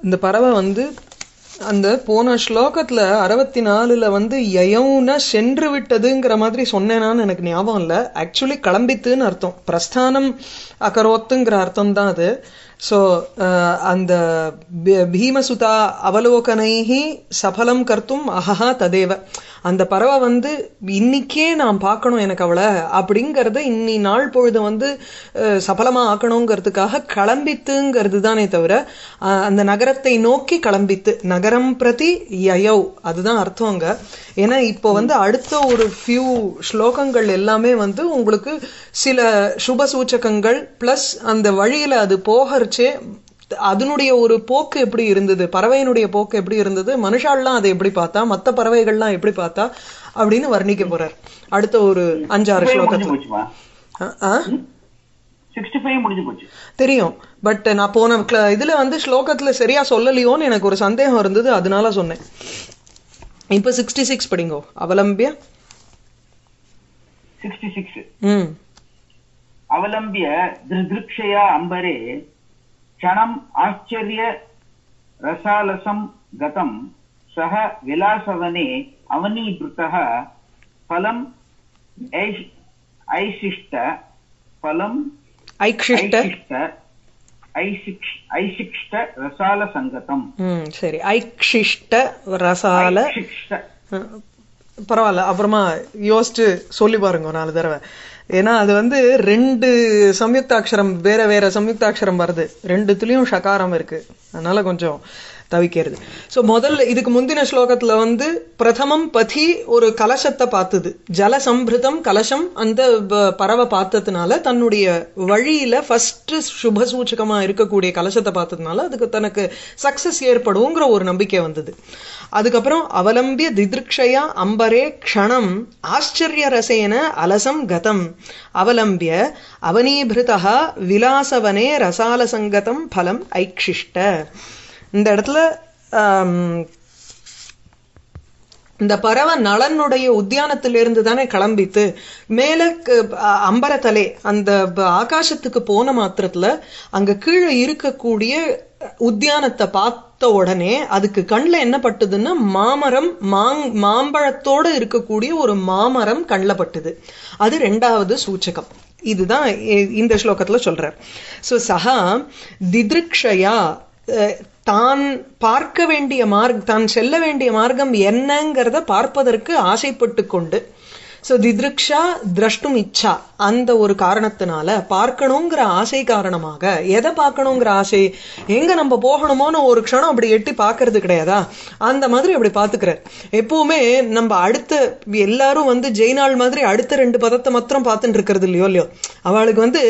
இந்த பறவை வந்து அந்த போன ஸ்லோகத்துல 64ல வந்து யயௌன சென்று விட்டதுங்கிற மாதிரி சொன்னேனான்னு எனக்கு ஞாபகம் இல்ல. ஆக்சுவலி கிளம்பித்துன்னு அர்த்தம், பிரஸ்தானம் அகரோத்துங்கிற அர்த்தம் தான் அது. சோ அந்த பீமசுதா அவலோகனைஹி சபலம் கர்த்தும் அஹஹா ததேவ, அந்த பறவை வந்து இன்னைக்கே நான் பார்க்கணும் எனக்கு அவளை அப்படிங்கறத இன்னி நாள் பொழுது வந்து சபலமா ஆக்கணுங்கிறதுக்காக கிளம்பித்துங்கிறது தானே தவிர அந்த நகரத்தை நோக்கி கிளம்பித்து, நகரம் பிரதி யயௌ அதுதான் அர்த்தம் அங்க. ஏன்னா இப்போ வந்து அடுத்த ஒரு ஃபியூ ஸ்லோகங்கள் எல்லாமே வந்து உங்களுக்கு சில சுப சூச்சகங்கள் பிளஸ் அந்த வழியில அது போகறச்சே அதனுடைய ஒரு போக்கு எப்படி இருந்தது, பறவையினுடைய போக்கு எப்படி இருந்தது, மனுஷாலாம் அதை எப்படி பார்த்தா, மற்ற பறவைகள்லாம் எப்படி பார்த்தா அப்படின்னு வர்ணிக்க போறார் அடுத்த ஒரு 5-6 ஸ்லோகத்துல. தெரியும், பட் நான் போன இதுல வந்து ஸ்லோகத்துல சரியா சொல்லலையோன்னு எனக்கு ஒரு சந்தேகம் இருந்தது, அதனால சொன்னேன். இப்ப 66 படிங்கோ. அவலம்பிய 66 அவலம்பிய திருக்ஷயா அம்பரே क्षणम् आश्चर्य रसालसं गतं सः विलासवने अवनीभृतः फलम् ऐशिष्ट फलम् ऐशिष्ट रसाल संगतम. சரி, ஐக்ஷிஷ்ட ரசால பரவாயில்ல, அப்புறமா யோசிச்சு சொல்லி பாருங்க 4 தடவை. ஏன்னா அது வந்து 2 சம்யுக்தாட்சரம் வேற வேற சம்யுக்தாட்சரம் வருது, 2துலயும் ஷகாரம் இருக்கு, அதனால கொஞ்சம் தவிக்கிறது. சோ முதல்ல இதுக்கு முந்தின ஸ்லோகத்துல வந்து பிரதமம் பதி ஒரு கலசத்தை பார்த்தது, ஜல சம்பிருதம் கலசம் அந்த பறவை பார்த்ததுனால தன்னுடைய வழியில ஃபர்ஸ்ட் சுபசூச்சகமா இருக்கக்கூடிய கலசத்தை பார்த்ததுனால அதுக்கு தனக்கு சக்சஸ் ஏற்படுங்கிற ஒரு நம்பிக்கை வந்தது. அதுக்கப்புறம் அவலம்பிய திதிருக்ஷயா அம்பரே க்ஷணம் ஆச்சரிய ரசேன அலசம் கதம் அவலம்பிய அவனீபிருதா விலாசவனே ரசால சங்கதம் பலம் ஐக்ஷிஷ்ட. இந்த இடத்துல இந்த பறவை நலனுடைய உத்தியானத்திலிருந்து தானே கிளம்பித்து மேல அம்பரத்தலை அந்த ஆகாசத்துக்கு போன மாத்திரத்துல அங்க கீழே இருக்கக்கூடிய உத்தியானத்தை பார்த்த உடனே அதுக்கு கண்ணில் என்ன பட்டுதுன்னா மாமரம் மாம்பழத்தோட இருக்கக்கூடிய ஒரு மாமரம் கண்ணில் பட்டுது. அது 2வது சூச்சகம். இதுதான் இந்த ஸ்லோகத்துல சொல்றார். சோ சஹா திதிருக்ஷயா தான் பார்க்க வேண்டிய தான் செல்ல வேண்டிய மார்க்கம் என்னங்கிறத பார்ப்பதற்கு ஆசைப்பட்டு கொண்டு, சோ திதிருக்ஷா திரஷ்டும் இச்சா அந்த ஒரு காரணத்தினால பார்க்கணுங்கிற ஆசை காரணமாக, எதை பார்க்கணுங்கிற ஆசை, எங்க நம்ம போகணுமோன்னு ஒரு க்ஷணம் அப்படி எட்டி பார்க்கறது கிடையாதா, அந்த மாதிரி அப்படி பாத்துக்கிறார். எப்பவுமே நம்ம அடுத்த எல்லாரும் வந்து ஜெய்நாள் மாதிரி அடுத்த 2 பதத்தை மாத்திரம் பார்த்துட்டு இருக்கிறது இல்லையோ, அவளுக்கு வந்து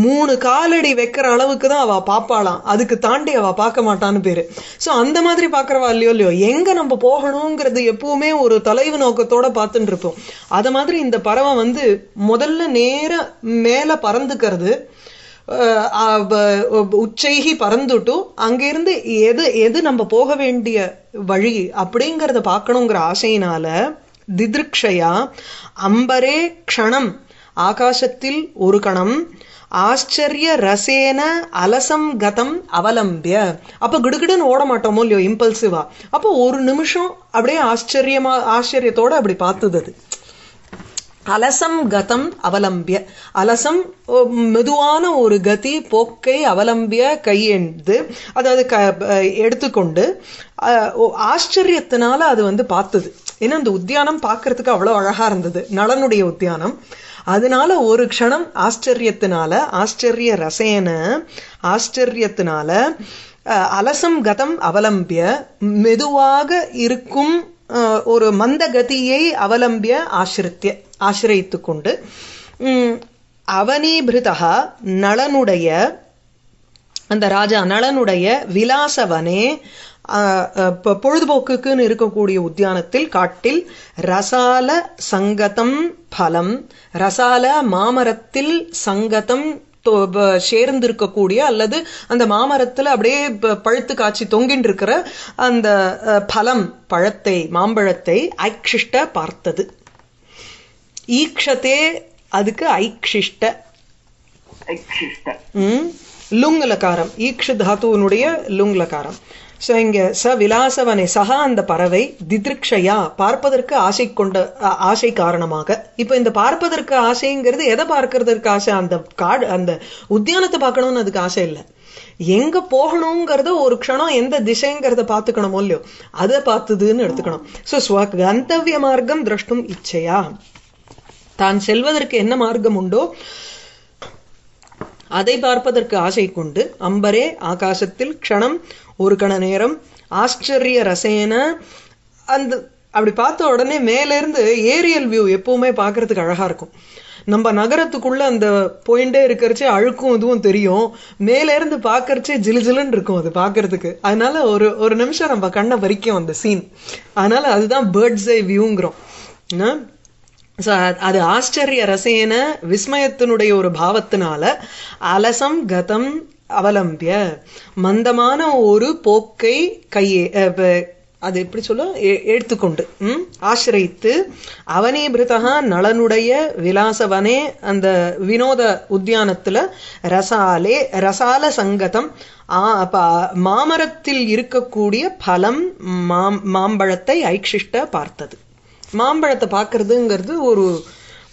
3 காலடி வைக்கிற அளவுக்கு தான் அவ பாப்பாளாம், அதுக்கு தாண்டி அவ பார்க்க மாட்டான்னு பேரு. சோ அந்த மாதிரி பாக்குறவா இல்லையோ, எங்க நம்ம போகணுங்கிறது எப்பவுமே ஒரு தொலைவு நோக்கத்தோட பார்த்துட்டு இருப்போம். அத மாதிரி இந்த பறவை வந்து முதல்ல நேர மேல பறந்துக்கிறது, உச்சைகி பறந்துட்டு அங்கிருந்து எது நம்ம போக வேண்டிய வழி அப்படிங்கறத பார்க்கணுங்கிற ஆசையினால திதிருக்ஷயா அம்பரே க்ஷணம் ஆகாசத்தில் ஒரு கணம் ஆச்சரிய ரசேன அலசம் கதம் அவலம்பிய. அப்ப கிடுகிடுன்னு ஓட மாட்டோமோ இல்லையோ இம்பல்சிவா, அப்போ ஒரு நிமிஷம் அப்படியே ஆச்சரியத்தோட அப்படி பார்த்தது. அலசம் கதம் அவலம்பிய, அலசம் மெதுவான ஒரு கதி போக்கை அவலம்பிய கையெழுந்து அதாவது எடுத்துக்கொண்டு ஆச்சரியத்தினால அது வந்து பார்த்தது. ஏன்னா அந்த உத்தியானம் பார்க்கறதுக்கு அவ்வளவு அழகா இருந்தது, நலனுடைய உத்தியானம். அதனால ஒரு க்ஷணம் ஆச்சரியத்தினால ஆச்சரிய ரசேன ஆச்சரியத்தினால அலசம் கதம் அவலம்பிய மெதுவாக இருக்கும் ஒரு மந்த கதியை அவலம்பிய ஆசிரித்து கொண்டு அவனீபிருதா நளனுடைய அந்த ராஜா நளனுடைய விலாசவனே பொழுதுபோக்குன்னு இருக்கக்கூடிய உத்தியானத்தில் காட்டில் ரசால சங்கதம் பலம், ரசால மாமரத்தில் சங்கதம் சேர்ந்திருக்கக்கூடிய அல்லது அந்த மாமரத்துல அப்படியே பழுத்து காய்ச்சி தொங்கின்னு இருக்கிற அந்த பலம் பழத்தை மாம்பழத்தை ஐக்ஷிஷ்ட பார்த்தது. ஈக்ஷதே அதுக்கு ஐக்ஷிஷ்ட. லுங் லகாரம், ஈக்ஷு தாத்துவனுடைய லுங் லகாரம். சோ இங்க ச விலாசவனே சஹா அந்த பறவை திதிருக்ஷயா பார்ப்பதற்கு ஆசை கொண்ட ஆசை காரணமாக. இப்ப இந்த பார்ப்பதற்கு ஆசைங்கிறது எதை பார்க்கறதுக்கு ஆசை? அந்த காடு அந்த உத்தியானத்தை பார்க்கணும்னு அதுக்கு ஆசை இல்லை, எங்க போகணுங்கிறத ஒரு க்ஷணம் எந்த திசைங்கிறத பாத்துக்கணுமோ இல்லையோ அதை பார்த்துதுன்னு எடுத்துக்கணும். சோ ஸ்வகந்தவிய மார்க்கம் திரஷ்டும் இச்சையா, தான் செல்வதற்கு என்ன மார்க்கம் உண்டோ அதை பார்ப்பதற்கு ஆசை கொண்டு அம்பரே ஆகாசத்தில் க்ஷணம் ஒரு கண நேரம் ஆச்சரிய ரசேன அந்த அப்படி பார்த்த உடனே மேல இருந்து ஏரியல் வியூ எப்பவுமே பாக்குறதுக்கு அழகா இருக்கும். நம்ம நகரத்துக்குள்ள அந்த போயிண்டே இருக்கிறச்சே அழுக்கும் இதுவும் தெரியும், மேல இருந்து பாக்கறச்சே ஜிலுஜிலுன்னு இருக்கும் அது பாக்குறதுக்கு. அதனால ஒரு நிமிஷம் நம்ம கண்ணை பறிக்கும் அந்த சீன். அதனால அதுதான் பேர்ட்ஸ் ஐ வியூங்கிறோம். அது ஆச்சரிய ரசேன விஸ்மயத்தினுடைய ஒரு பாவத்தினால அலசம் கதம் அவலம்பிய மந்தமான ஒரு போக்கை கையே அது எப்படி சொல்ல எடுத்துக்கொண்டு ஆசிரித்து அவனீபிருதா நளனுடைய விலாசவனே அந்த வினோத உத்தியானத்துல ரசால சங்கதம் மாமரத்தில் இருக்கக்கூடிய பலம் மாம்பழத்தை ஐக்ஷிஷ்ட பார்த்தது. மாம்பழத்தை பார்க்கறதுங்கிறது ஒரு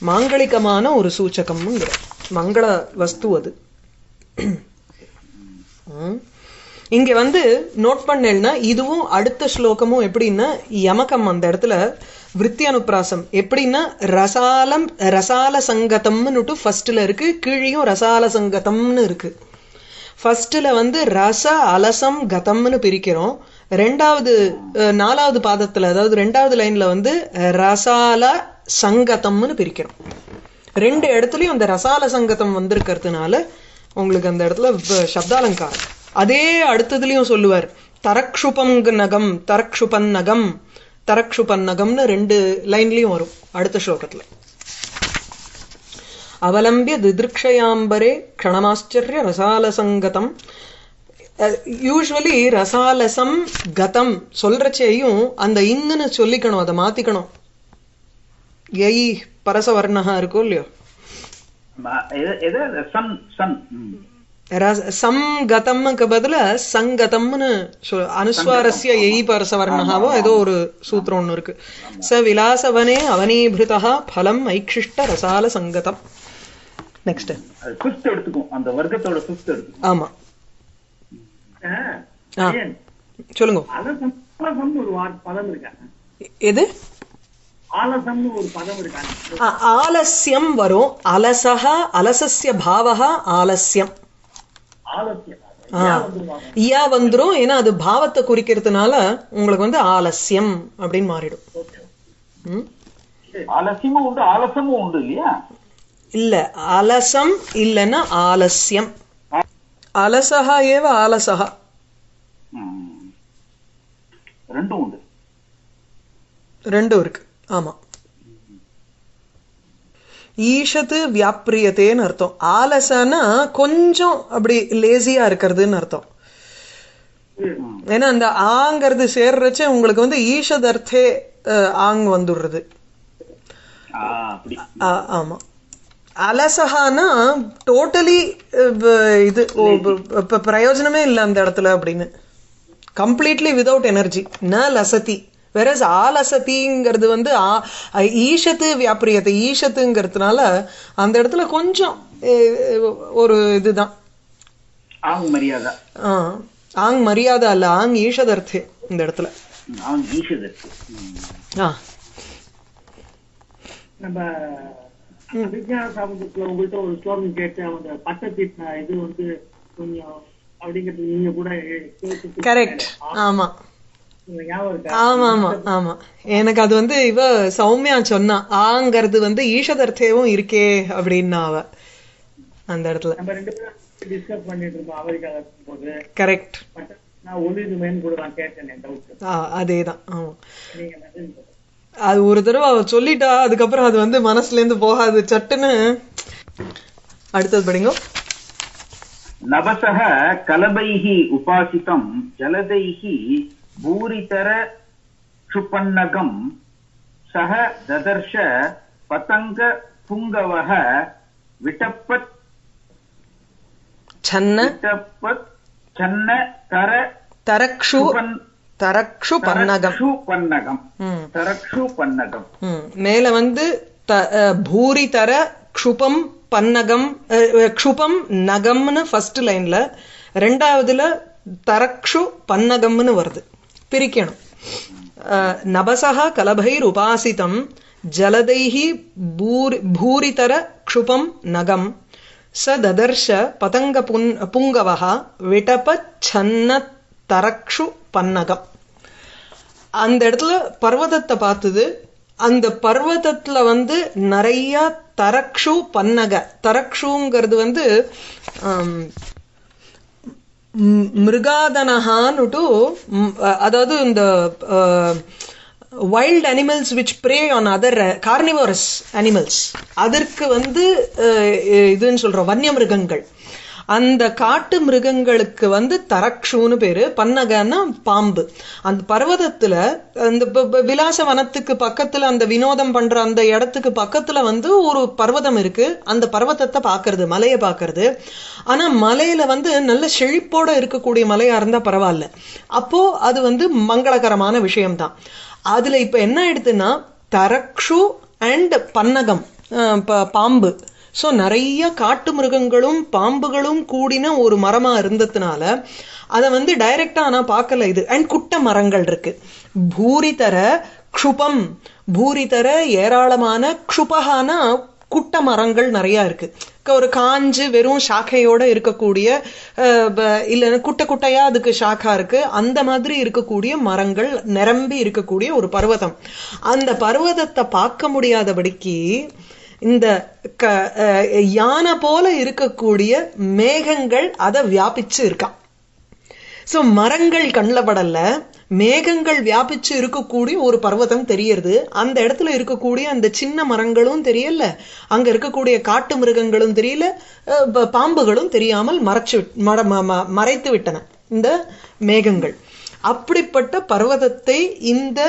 மாங்கலிகமான ஒரு சூச்சகம்ங்கிற மங்கள வஸ்து அது. இங்க நோட் பண்ணேன்னா இதுவும் அடுத்த ஸ்லோகமும் எப்படின்னா யமகம் அந்த இடத்துல விருத்தி அனுப்பிராசம் எப்படின்னா ரசால சங்கதம்னு ஃபர்ஸ்ட்ல இருக்கு, கீழியும் ரசால சங்கதம்னு இருக்கு. ஃபர்ஸ்ட்ல ரச அலசம் கதம்னு பிரிக்கிறோம், ரெண்டாவது 4வது பாதத்துல அதாவது 2வது லைன்ல ரசால சங்கதம்னு பிரிக்கிறோம். 2 இடத்துலயும் அந்த ரசால சங்கதம் வந்திருக்கிறதுனால உங்களுக்கு அந்த இடத்துல சப்தாலங்காரம். அதே அடுத்ததுலயும் சொல்லுவார் தரக்ஷுபம் நகம் தரக்ஷுபன் நகம் தரக்ஷுபன் நகம்னு 2 லைன்லயும் வரும் அடுத்த ஸ்லோகத்துல. அவலம்பிய திதிருக்ஷயாம்பரே க்ஷணமாச்சரிய ரசால சங்கதம். யூஸ்வலி ரசாலசம் கதம் சொல்றச்சேயும் அந்த இங்குன்னு சொல்லிக்கணும், அதை மாத்திக்கணும். எய் பரசவர்ணகா இருக்கும் இல்லையோ, சம்கதம்க்கு பதில சங்கதம்னு அனுஸ்வாரஸ்ய எய் பரசவர்ணகாவோ ஏதோ ஒரு சூத்திரம் ஒண்ணு இருக்கு. ச விலாசவனே அவனீபிருதா பலம் ஐக்ஷிஷ்ட ரசால சங்கதம். நெக்ஸ்ட் எடுத்துக்கும் அந்த வர்க்கத்தோட எடுத்துக்கும். ஆமா சொல்லுங்க. எது ஆலஸ்யம் வரும், அலசஹ அலசஸ்ய பாவஹ ஆலஸ்யம் யா வந்துரும். ஏன்னா அது பாவத்தை குறிக்கிறதுனால உங்களுக்கு ஆலஸ்யம் அப்படின்னு மாறிடும். இல்ல அலசம் இல்லன்னா ஆலஸ்யம். அலசஹா ஏவ ஆலசஹா ரெண்டும் இருக்கு. ஆமா ஈஷத்து வியாப்ரியத்தேன்னு அர்த்தம். ஆலசனா கொஞ்சம் அப்படி லேசியா இருக்கிறதுன்னு அர்த்தம். ஏன்னா அந்த ஆங்கிறது சேர்றச்ச உங்களுக்கு ஈஷதர்த்தே ஆங் வந்துடுறது. ஆமா அலசஹானா டோட்டலி இது பிரயோஜனமே இல்லை அந்த இடத்துல அப்படின்னு, கம்ப்ளீட்லி விதவுட் எனர்ஜி ந லசதி. வெரஸ் ஆலசதிங்கிறது ஈஷத்து வியாபிரியத்தை ஈஷத்துங்கிறதுனால அந்த இடத்துல கொஞ்சம் ஒரு இதுதான் ஆங் மரியாதை அல்ல, ஆங் ஈஷதர்த்தே இந்த இடத்துல. நம்ம விஞ்ஞான சாபத்துல உங்கள்கிட்ட ஒரு ஸ்லோகம் கேட்டு அவங்க பட்டத்தை இது கொஞ்சம் அப்படிங்கிறது நீங்க கூட கரெக்ட். ஆமா ஆமா ஆமா ஆமா எனக்கு அது இவ சௌமியா சொன்னா ஆங்கிறது ஈஷதர்த்தேவும் இருக்கே அப்படின்னா அவ அந்த இடத்துல நம்ம 2 பேரும் டிஸ்கஸ் பண்ணிட்டு இருக்கோம் அமெரிக்கால போது. கரெக்ட். நான் ஒளிதுமேன்னு கூட நான் கேட்டேன் டவுட். அதேதான். ஆமா அது ஒரு தடவை அவ சொல்லிட்டா அதுக்கப்புறம் அது மனசுல இருந்து போகாது சட்டுன்னு. அடுத்தது படிங்க. நவசஹ கலபைஹி உபாசிதம் ஜலதைஹி பூரிதர சுபன்னகம் சஹ ததர்ஷ பதங்க புங்கவஹ விட்டப்பத் சன்ன விட்டபத் சன்ன தரக்ஷு தரக்ஷு பன்னகம் பன்னகம் தரக்ஷு பன்னகம். மேல வந்து பூரிதர க்ஷுபம் பன்னகம் க்ஷுபம் நகம்னு ஃபர்ஸ்ட் லைன்ல, ரெண்டாவதுல தரக்ஷு பன்னகம்னு வருது. பிரிக்கணும். நபசஹ கலபைர் உபாசிதம் ஜலதைஹி பூரிதர க்ஷுபம் நகம் ச ததர்ஷ பதங்க புங்கவஹ விடப சன்ன தரக்ஷு பன்னகம். அந்த இடத்துல பர்வதத்தை பார்த்தது. அந்த பர்வதத்துல வந்து நிறைய தரக்ஷு பன்னக, தரக்ஷுங்கிறது வந்து மிருகாதனஹான்னுட்டு, அதாவது இந்த wild animals which prey on other carnivorous animals, அதற்கு வந்து இதுன்னு சொல்றோம் வன்னிய மிருகங்கள். அந்த காட்டு மிருகங்களுக்கு வந்து தரக்ஷுன்னு பேரு. பன்னகன்னா பாம்பு. அந்த பர்வதத்துல அந்த விலாச வனத்துக்கு பக்கத்துல அந்த வினோதம் பண்ற அந்த இடத்துக்கு பக்கத்துல வந்து ஒரு பர்வதம் இருக்கு. அந்த பர்வதத்தை பாக்குறது, மலையை பாக்குறது. ஆனா மலையில வந்து நல்ல செழிப்போட இருக்கக்கூடிய மலையா இருந்தா பரவாயில்ல, அப்போ அது வந்து மங்களகரமான விஷயம்தான். அதுல இப்ப என்ன ஆயிடுதுன்னா தரக்ஷு அண்ட் பன்னகம், பாம்பு. சோ நிறைய காட்டு மிருகங்களும் பாம்புகளும் கூடின ஒரு மரமா இருந்ததுனால அத வந்து டைரக்டா ஆனா பார்க்கல இது. அண்ட் குட்ட மரங்கள் இருக்கு. பூரிதர க்ஷுபம், பூரிதர ஏராளமான, க்ஷுபகான குட்ட மரங்கள் நிறைய இருக்கு. ஒரு காஞ்சு வெறும் சாக்கையோட இருக்கக்கூடிய, இல்ல குட்ட குட்டையா அதுக்கு சாக்கா இருக்கு, அந்த மாதிரி இருக்கக்கூடிய மரங்கள் நிரம்பி இருக்கக்கூடிய ஒரு பர்வதம். அந்த பர்வதத்தை பார்க்க முடியாதபடிக்கு இந்த யானை போல இருக்கக்கூடிய மேகங்கள் அதை வியாபிச்சு இருக்கான். சோ மரங்கள் கண்ணில் படல, மேகங்கள் வியாபிச்சு இருக்கக்கூடிய ஒரு பர்வதம் தெரியறது. அந்த இடத்துல இருக்கக்கூடிய அந்த சின்ன மரங்களும் தெரியல, அங்க இருக்கக்கூடிய காட்டு மிருகங்களும் தெரியல, பாம்புகளும் தெரியாமல் மறைத்து விட்டன இந்த மேகங்கள். அப்படிப்பட்ட பர்வதத்தை இந்த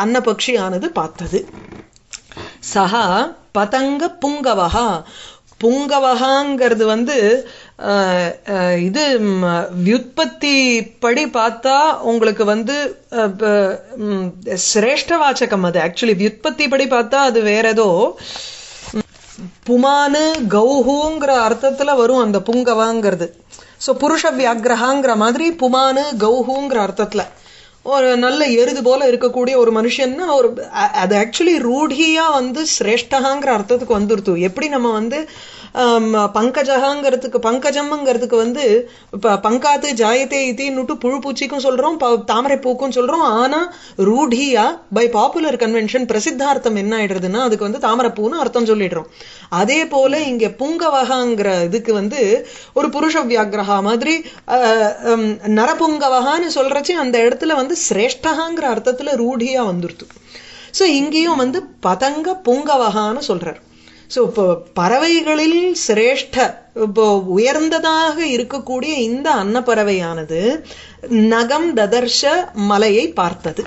அன்னபக்ஷியானது பார்த்தது. சஹா பதங்க புங்கவஹா, புங்கவஹாங்கிறது வந்து இது வியுத்பத்தி படி பார்த்தா உங்களுக்கு வந்து சிரேஷ்ட வாச்சகம். அது ஆக்சுவலி வியுத்பத்தி படி பார்த்தா அது வேற ஏதோ புமானு கௌஹுங்கிற அர்த்தத்துல வரும் அந்த புங்கவாங்கிறது. சோ புருஷ வியாகிரகாங்கிற மாதிரி புமானு கௌஹுங்கிற அர்த்தத்துல ஒரு நல்ல எருது போல இருக்கக்கூடிய ஒரு மனுஷன்னா ஒரு அது ஆக்சுவலி ரூಢியா வந்து சிரேஷ்டகாங்கிற அர்த்தத்துக்கு வந்துருத்து. எப்படி நம்ம வந்து பங்கஜகாங்கிறதுக்கு பங்கஜம்ங்கிறதுக்கு வந்து பங்காத்து ஜாயத்தே இத்தின்னுட்டு புழு பூச்சிக்கும் சொல்றோம், தாமரை பூக்கும் சொல்றோம். ஆனா ரூಢியா பை பாப்புலர் கன்வென்ஷன் பிரசித்தார்த்தம் என்ன ஆயிடுறதுன்னா அதுக்கு வந்து தாமரைப்பூன்னு அர்த்தம் சொல்லிடுறோம். அதே போல இங்க புங்கவகாங்கிற இதுக்கு வந்து ஒரு புருஷ வியாகிரகா மாதிரி நரபுங்கவகான்னு சொல்றச்சு அந்த இடத்துல வந்து சிரேஷ்டகாங்கிற அர்த்தத்துல ரூಢியா வந்துருத்து. சோ இங்கேயும் வந்து பதங்க புங்கவகான்னு சொல்றார். சோ இப்போ பறவைகளில் சிரேஷ்ட இப்போ உயர்ந்ததாக இருக்கக்கூடிய இந்த அன்னப்பறவையானது நகம் ததர்ஷ மலையை பார்த்தது.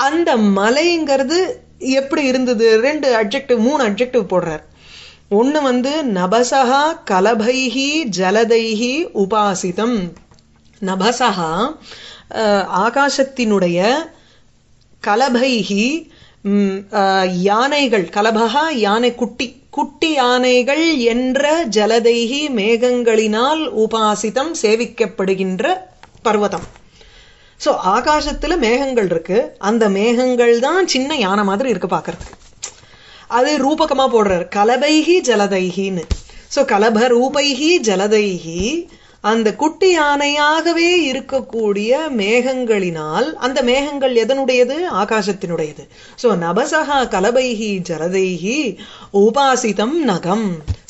அந்த மலைங்கிறது எப்படி இருந்தது? ரெண்டு அட்ஜெக்டிவ், மூணு அட்ஜெக்டிவ் போடுறார். ஒண்ணு வந்து நபசஹா கலபைஹி ஜலதைஹி உபாசிதம். நபசஹா ஆகாசத்தினுடைய, கலபைஹி யானைகள், கலபகா யானை, குட்டி குட்டி யானைகள் என்ற ஜலதைஹி மேகங்களினால் உபாசிதம் சேவிக்கப்படுகின்ற பர்வதம். சோ ஆகாசத்துல மேகங்கள் இருக்கு, அந்த மேகங்கள் தான் சின்ன யானை மாதிரி இருக்கு பாக்குறதுக்கு. அது ரூபகமா போடுறார் கலபைஹி ஜலதைஹின்னு. சோ கலப ரூபைஹி ஜலதைஹி, அந்த குட்டி யானையாகவே இருக்கக்கூடிய மேகங்களினால், அந்த மேகங்கள் எதனுடையது? ஆகாசத்தினுடையது. சோ நபசஹா கலபைஹி ஜலதைஹி உபாசிதம் நகம்,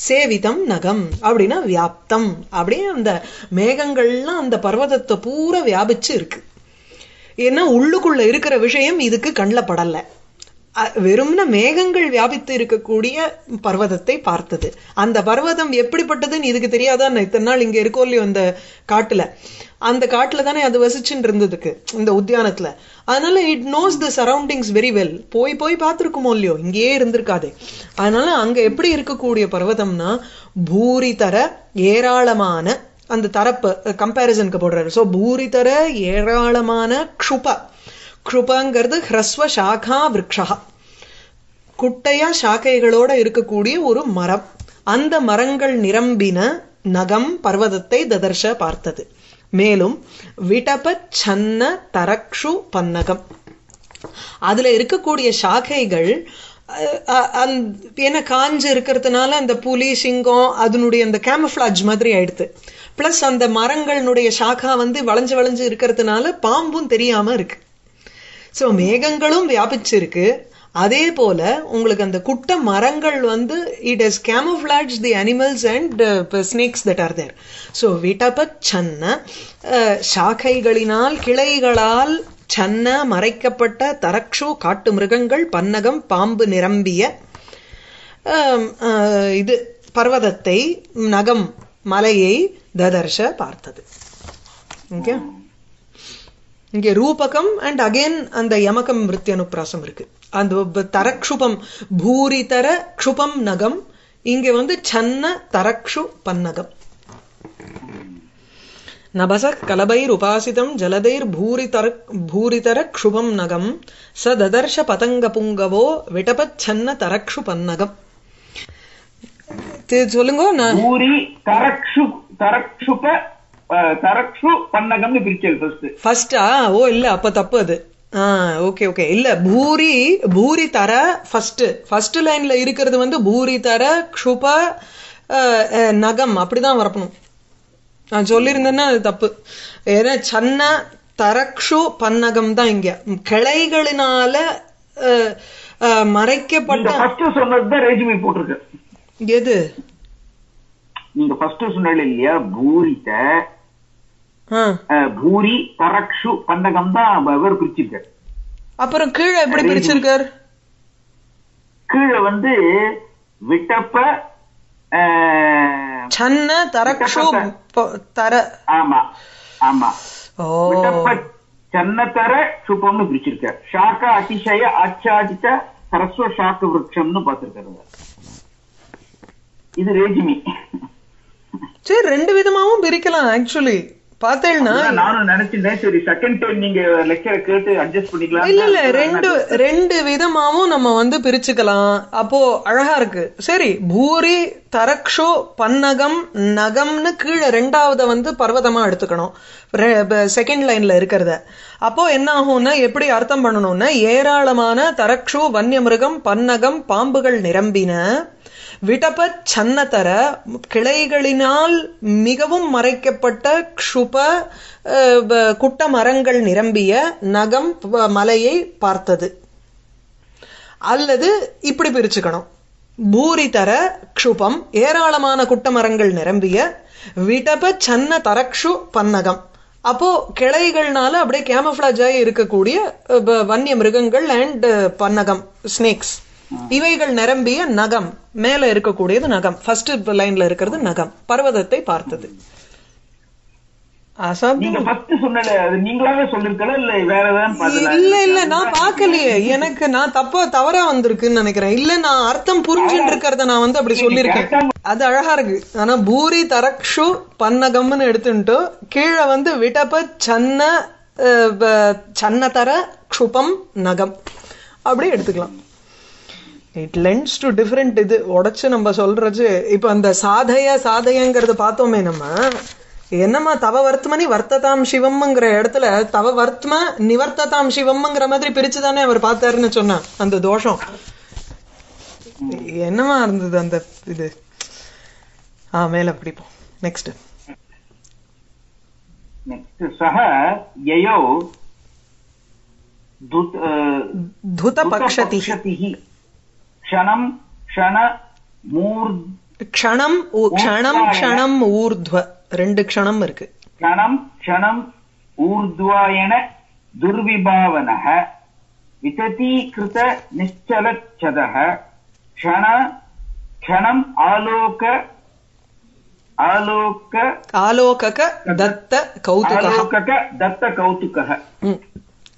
சேவிதம் நகம் அப்படின்னா வியாப்தம். அப்படியே அந்த மேகங்கள்லாம் அந்த பர்வதத்தை பூரா வியாபிச்சு இருக்கு. ஏன்னா உள்ளுக்குள்ள இருக்கிற விஷயம் இதுக்கு கண்ணில் படல. வெறும்ன மேகங்கள் வியாபித்து இருக்கக்கூடிய பர்வதத்தை பார்த்தது. அந்த பர்வதம் எப்படிப்பட்டதுன்னு இதுக்கு தெரியாதான் இத்தனை நாள் இங்க இருக்கோ இல்லையோ அந்த காட்டுல, அந்த காட்டுல தானே அது வசிச்சுட்டு இருந்ததுக்கு இந்த உத்தியானத்துல. அதனால it nose the surroundings very well. போய் போய் பார்த்திருக்குமோ இல்லையோ, இங்கேயே இருந்திருக்காதே. அதனால அங்க எப்படி இருக்கக்கூடிய பர்வதம்னா பூரிதர ஏராளமான, அந்த தரப்பு கம்பேரிசனுக்கு போடுறாரு. சோ பூரிதர ஏராளமான க்ஷுப, க்ஷுபங்கிறது ஹ்ரஸ்வ சாகா விருக்ஷா, குட்டையா சாக்கைகளோட இருக்கக்கூடிய ஒரு மரம். அந்த மரங்கள் நிரம்பின நகம் பர்வதத்தை ததர்ஷ பார்த்தது. மேலும் விடப சன்ன தரக்ஷு பன்னகம், அதுல இருக்கக்கூடிய சாக்கைகள் ஏன்னா காஞ்சு இருக்கிறதுனால அந்த புலி சிங்கம் அதனுடைய அந்த கேமஃபிளாஜ் மாதிரி ஆயிடுது. பிளஸ் அந்த மரங்களுடைய சாக்கா வளைஞ்சு வளைஞ்சு இருக்கிறதுனால பாம்பும் தெரியாம இருக்கு. சோ மேகங்களும் வியாபிச்சிருக்கு. அதே போல உங்களுக்கு அந்த குட்ட மரங்கள் it has camouflaged the animals and snakes that are there. So விடபத் சன்ன, சாக்கைகளினால் கிளைகளால், சன்ன மறைக்கப்பட்ட, தரக்ஷு காட்டு மிருகங்கள், பன்னகம் பாம்பு நிரம்பிய இது பர்வதத்தை, நகம் மலையை ததர்ஷ பார்த்தது. ஓகே, இங்க ரூபகம் அண்ட் அகைன் அந்த யமகம் விருத்தியனுப்பிராசம் இருக்கு. அந்த தரக்ஷுபம் பூரிதர க்ஷுபம் நகம், இங்க சன்ன தரக்ஷு பன்னகம். நபச கலபைர் உபாசிதம் ஜலதைர் பூரிதர க்ஷுபம் நகம் ச ததர்ஷ பதங்க புங்கவோ விடபத் சன்ன தரக்ஷு பன்னகம். சொல்லுங்க. பூரி தரக்ஷு பன்னகம்னு பிரிச்சது ஃபர்ஸ்டா? ஓ இல்ல, அப்ப தப்பு அது. ஓகே ஓகே, இல்ல பூரி தர ஃபர்ஸ்ட் லைன்ல இருக்கிறது பூரி தர க்ஷுப நகம் அப்படிதான் வரணும். நான் சொல்லியிருந்தேன்னா அது தப்பு. ஏன்னா சன்ன தரக்ஷு பன்னகம் தான் இங்க கிளைகளினால மறைக்கப்பட்ட சொன்னதுதான் ரேஜிமி போட்டிருக்கு. எது நீங்க ஃபர்ஸ்ட் சொன்னீங்க இல்லையா, பூரி தரக்ஷு பன்னகம் தான் பிரிச்சிருக்காரு. அப்புறம் கீழே எப்படி பிரிச்சிருக்காரு? கீழே விட்டப்ப சன்ன தரக்ஷு தர. ஆமா ஆமா, விட்டப்ப சன்னதர க்ஷுபம்னு பிரிச்சிருக்காரு. ஷாக்கா அதிசய ஆச்சாதித்த சரஸ்வ ஷாக்க விருட்சம்னு பார்த்திருக்காரு. இது ரேஜிமி. சரி, ரெண்டு விதமாவும் பிரிக்கலாம் ஆக்சுவலி. பார்த்தேன்னா நானும் நினைச்சேன் சரி செகண்ட் டைம் நீங்க லெக்சரை கேட்டு அட்ஜஸ்ட் பண்ணிக்கலாம். இல்ல ரெண்டு விதமாவும் நம்ம பிரிச்சுக்கலாம். அப்போ அழகா இருக்கு. சரி, பூரி தரக்ஷு பன்னகம் நகம்னு கீழே ரெண்டாவது பர்வதமா எடுத்துக்கணும் செகண்ட் லைன்ல இருக்கிறத. அப்போ என்ன ஆகும்னா, எப்படி அர்த்தம் பண்ணணும்னா, ஏராளமான தரக்ஷு வன்யமிருகம் பன்னகம் பாம்புகள் நிரம்பின, விடபத் சன்னதர கிளைகளினால் மிகவும் மறைக்கப்பட்ட க்ஷுப குட்ட மரங்கள் நிரம்பிய நகம் மலையை பார்த்தது. அல்லது இப்படி பிரிச்சுக்கணும், பூரிதர க்ஷுபம் ஏராளமான குட்ட மரங்கள் நிரம்பிய, விடப சன்ன தரக்ஷு பன்னகம். அப்போ கிளைகள்னால அப்படியே கேமஃபிளாஜ் ஆகி இருக்கக்கூடிய வன்னிய மிருகங்கள் அண்ட் பன்னகம் ஸ்னேக்ஸ், இவைகள் நிரம்பிய நகம், மேல இருக்கக்கூடியது நகம். ஃபர்ஸ்ட் லைன்ல இருக்கிறது நகம், பர்வதத்தை பார்த்தது. இல்ல நான் பாக்கலையே, எனக்கு நான் தவறா வந்திருக்குன்னு நினைக்கிறேன். இல்ல நான் அர்த்தம் புரிஞ்சுட்டு இருக்கிறத நான் அப்படி சொல்லிருக்கேன். அது அழகா இருக்கு. ஆனா பூரி தரக்ஷு பன்னகம்னு எடுத்துட்டு கீழே விடப சன்ன சன்னதர க்ஷுபம் நகம் அப்படி எடுத்துக்கலாம். It lens to different. இது உடைச்சு நம்ம சொல்றது. இப்ப அந்த சாதையங்கிறத பார்த்தோமே நம்ம, என்னமா தவ வர்த்மனி வர்த்ததாம் சிவம்ங்கிற இடத்துல தவ வர்த்ம நிவர்த்ததாம் சிவம்ங்கிற மாதிரி பிரிச்சுதானே அவர் பார்த்தாருன்னு சொன்னா அந்த தோஷம் என்னமா இருந்தது அந்த இது. மேல பிடிப்போம். நெக்ஸ்ட் சஹ யயோ துத பக்ஷதி க்ஷணம் க்ஷண க்ஷணம் க்ஷணம் க்ஷணம் ஊர்த்வ, ரெண்டு க்ஷணம் இருக்கு. க்ஷணம் க்ஷணம் ஊர்த்வாயன துர்விபாவனஹ விததீகிருத நிச்சலச்சதः க்ஷணம் ஆலோகக தத்த கௌதுகः.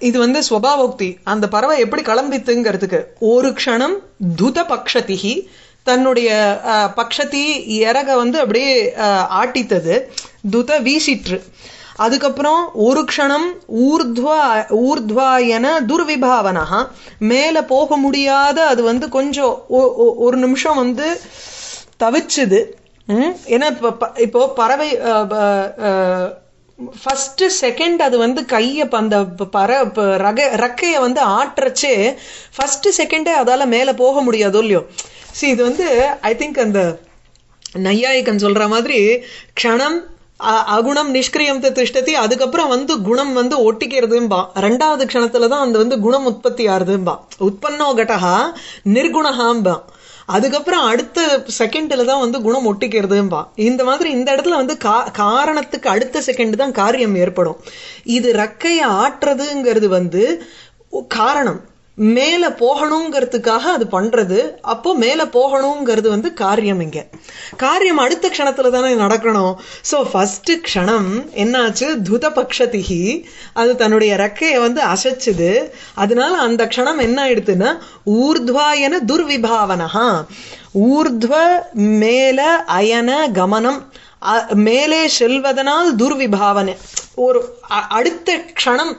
இது வந்து ஸ்வபாவோக்தி. அந்த பறவை எப்படி கிளம்பித்துங்கிறதுக்கு ஒரு க்ஷணம் துத பக்ஷதிஹி, தன்னுடைய பக்ஷதி இறக வந்து அப்படியே ஆட்டித்தது, துத வீசிற்று. அதுக்கப்புறம் ஒரு க்ஷணம் ஊர்த்வாயன துர்விபாவனஹா, மேல போக முடியாத அது வந்து கொஞ்சம் ஒரு நிமிஷம் வந்து தவிச்சுது. ஏன்னா இப்போ பறவை ஃபர்ஸ்ட் செகண்ட் அது வந்து கைய அந்த ரக்கைய வந்து ஆட்டுறச்சே ஃபர்ஸ்ட் செகண்டே அதால மேல போக முடியாதோ இல்லையோ. சரி, இது வந்து ஐ திங்க் அந்த நையாயிகன் சொல்ற மாதிரி க்ஷணம் அகுணம் நிஷ்கிரியம் திஷ்டதி, அதுக்கப்புறம் வந்து குணம் வந்து ஒட்டிக்கிறதும்பா. ரெண்டாவது க்ஷணத்துலதான் அந்த வந்து குணம் உற்பத்தி ஆறுதும்பா. உற்பன்னோ கடகா நிர்குணஹாம்பா. அதுக்கப்புறம் அடுத்த செகண்ட்ல தான் வந்து குணம் ஒட்டிக்கிறதும்பா. இந்த மாதிரி இந்த இடத்துல வந்து காரணத்துக்கு அடுத்த செகண்ட் தான் காரியம் ஏற்படும். இது ரக்கைய ஆட்டுறதுங்கிறது வந்து காரணம், மேல போகணுங்கிறதுக்காக அது பண்றது. அப்போ மேல போகணுங்கிறது வந்து காரியம். இங்க காரியம் அடுத்த க்ஷணத்துல தானே நடக்கணும். சோ ஃபர்ஸ்ட் க்ஷணம் என்னாச்சு, துத பக்ஷதிஹி, அது தன்னுடைய ரெக்கைய வந்து அசைச்சுது. அதனால அந்த க்ஷணம் என்ன ஆயிடுதுன்னா ஊர்த்வாயன துர்விபாவனஹா, ஊர்த்வ மேல அயன கமனம், மேலே செல்வதனால் துர்விபாவனை. ஒரு அடுத்த க்ஷணம்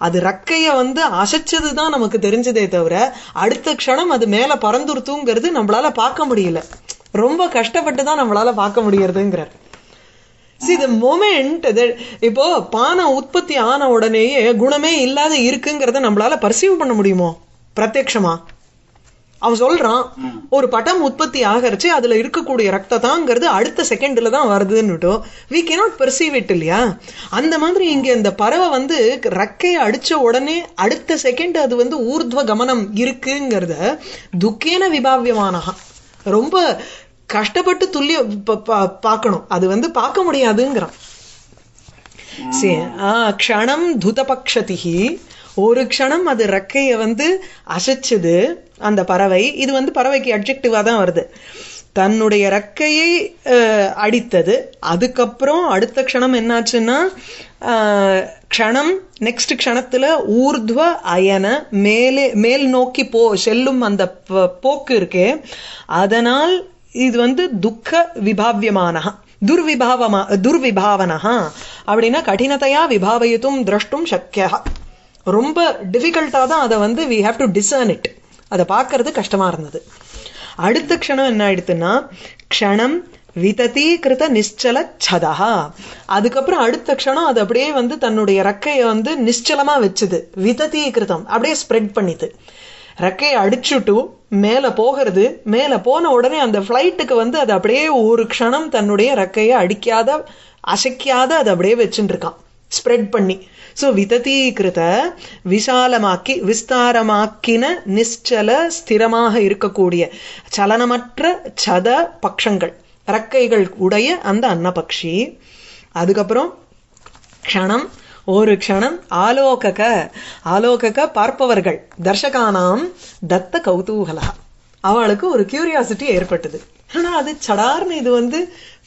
அது ரக்கைய வந்து அசைச்சதுதான் நமக்கு தெரிஞ்சதே தவிர அடுத்த க்ஷணம் அது மேல பறந்துருத்துங்கிறது நம்மளால பார்க்க முடியல. ரொம்ப கஷ்டப்பட்டு தான் நம்மளால பார்க்க முடியறதுங்கிறார். தி மொமெண்ட் இப்போ பானை உற்பத்தி ஆன உடனேயே குணமே இல்லாத இருக்குங்கிறத நம்மளால பர்சீவ் பண்ண முடியுமோ பிரத்யக்ஷமா? அவன் சொல்றான் ஒரு பட்டம் உற்பத்தி ஆகரிச்சு அதுல இருக்கக்கூடிய ரத்ததாங்கிறது அடுத்த செகண்ட்ல தான் வருதுன்னு we cannot perceive it இல்லையா? அந்த மாதிரி இங்க இந்த பறவை வந்து ரக்கைய அடிச்ச உடனே அடுத்த செகண்ட் அது வந்து ஊர்த்வ கமனம் இருக்குங்கிறத துக்கேன விபாவியமானஹா, ரொம்ப கஷ்டப்பட்டு துல்லிய பார்க்கணும், அது வந்து பார்க்க முடியாதுங்கிறான். க்ஷணம் துதபக்ஷதிஹி, ஒரு க்ஷணம் அது ரெக்கைய வந்து அசைச்சது அந்த பறவை. இது வந்து பறவைக்கு அட்ஜெக்டிவா தான் வருது. தன்னுடைய ரெக்கையை அடித்தது. அதுக்கப்புறம் அடுத்த க்ஷணம் என்னாச்சுன்னா க்ஷணம் நெக்ஸ்ட் க்ஷணத்துல ஊர்த்வ அயன, மேல் நோக்கி செல்லும் அந்த போக்கு இருக்கே, அதனால் இது வந்து துக்க விபாவியமானஹா துர்விபாவனஹா அப்படின்னா கடினத்தையா விபாவயித்தும் திரஷ்டும் சக்கியா. ரொம்ப டிஃபிகல்ட்டா தான் அதை வந்து we have to discern it, அதை பார்க்கறது கஷ்டமா இருந்தது. அடுத்த க்ஷணம் என்ன ஆயிடுத்துன்னா க்ஷணம் விததீகிருத நிச்சல சதஹா, அதுக்கப்புறம் அடுத்த க்ஷணம் அது அப்படியே வந்து தன்னுடைய ரெக்கைய வந்து நிச்சலமா வச்சுது. விததீகிருதம் அப்படியே ஸ்ப்ரெட் பண்ணிது. ரெக்கையை அடிச்சுட்டு மேல போகிறது. மேல போன உடனே அந்த பிளைட்டுக்கு வந்து அது அப்படியே ஒரு க்ஷணம் தன்னுடைய ரெக்கையை அடிக்காத அசைக்காத அது அப்படியே வச்சுட்டு இருக்கான் ஸ்ப்ரெட் பண்ணி. சோ விததீகிருத விசாலமாக்கி விஸ்தாரமாக்கின நிச்சல ஸ்திரமாக இருக்கக்கூடிய சலனமற்ற சத பக்ஷங்கள் ரெக்கைகள் உடைய அந்த அன்னபக்ஷி. அதுக்கப்புறம் க்ஷணம் ஒரு க்ஷணம் ஆலோகக பார்ப்பவர்கள் தர்ஷகானாம் தத்த கௌதூகலா, அவளுக்கு ஒரு கியூரியாசிட்டி ஏற்பட்டது. ஆனா அது சடார்னு இது வந்து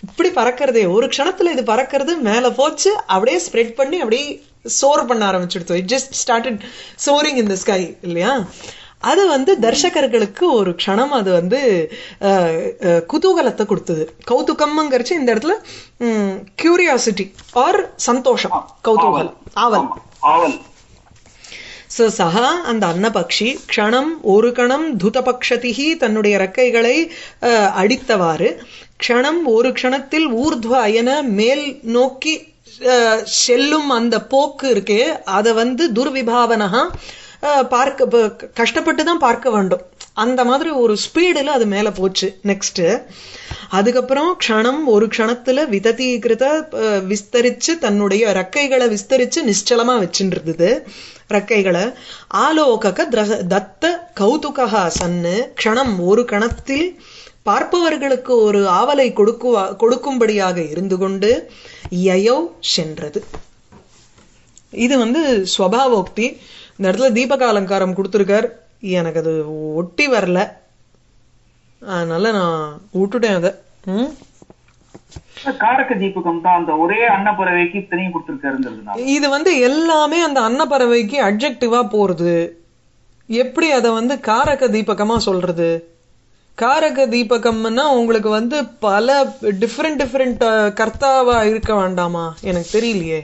இப்படி பறக்கிறதே, ஒரு க்ஷணத்துல இது பறக்கிறது மேல போச்சு அப்படியே ஸ்ப்ரெட் பண்ணி அப்படியே சோர் பண்ண ஆரம்பிச்சுடுத்து. It just started soaring in the sky இல்லையா? அது வந்து தர்ஷகர்களுக்கு ஒரு க்ஷணம் அது வந்து குதூகலத்தை கொடுத்தது. கௌதுகம்ங்கிறச்சு இந்த இடத்துல கியூரியாசிட்டி ஆர் சந்தோஷம், கௌதூகலம், ஆவல். சோ சஹா அந்த அன்னபக்ஷி க்ஷணம் ஒரு கணம் துதபக்ஷதிஹி தன்னுடைய ரெக்கைகளை அடித்தவாறு க்ஷணம் ஒரு க்ஷணத்தில் ஊர்த்வ அயன மேல் நோக்கி செல்லும் அந்த போக்கு இருக்கே, அதை வந்து துர்விபாவனஹா பார்க்க கஷ்டப்பட்டு தான் பார்க்க வேண்டும். அந்த மாதிரி ஒரு ஸ்பீடுல அது மேல போச்சு. நெக்ஸ்ட் அதுக்கப்புறம் க்ஷணம் ஒரு க்ஷணத்துல விததீகிருத விஸ்தரிச்சு தன்னுடைய ரெக்கைகளை விஸ்தரிச்சு நிச்சலமா வச்சுருந்தது ரெக்கைகளை. ஆலோகக தத்த கௌதுகா சன்னு க்ஷணம் ஒரு கணத்தில் பார்ப்பவர்களுக்கு ஒரு ஆவலை கொடுக்கும்படியாக இருந்து கொண்டு யயோ சென்றது. இது வந்து ஸ்வபாவோக்தி. இந்த இடத்துல தீபக அலங்காரம் கொடுத்துருக்கார், எனக்கு அது ஒட்டி வரல, அதனால நான் விட்டுட்டேன் அதை. காரக தீபகம் தான் அந்த ஒரே அன்னப்பறவைக்கு இத்தனையும் கொடுத்திருக்காருங்கிறதுனால இது எல்லாமே அந்த அன்னப்பறவைக்கு அட்ஜெக்டிவா போறது. எப்படி அதை காரக தீபகமா சொல்றது? காரக தீபகம்னா உங்களுக்கு பல டிஃபரெண்ட் கர்த்தாவா இருக்க வேண்டாமா? எனக்கு தெரியலையே.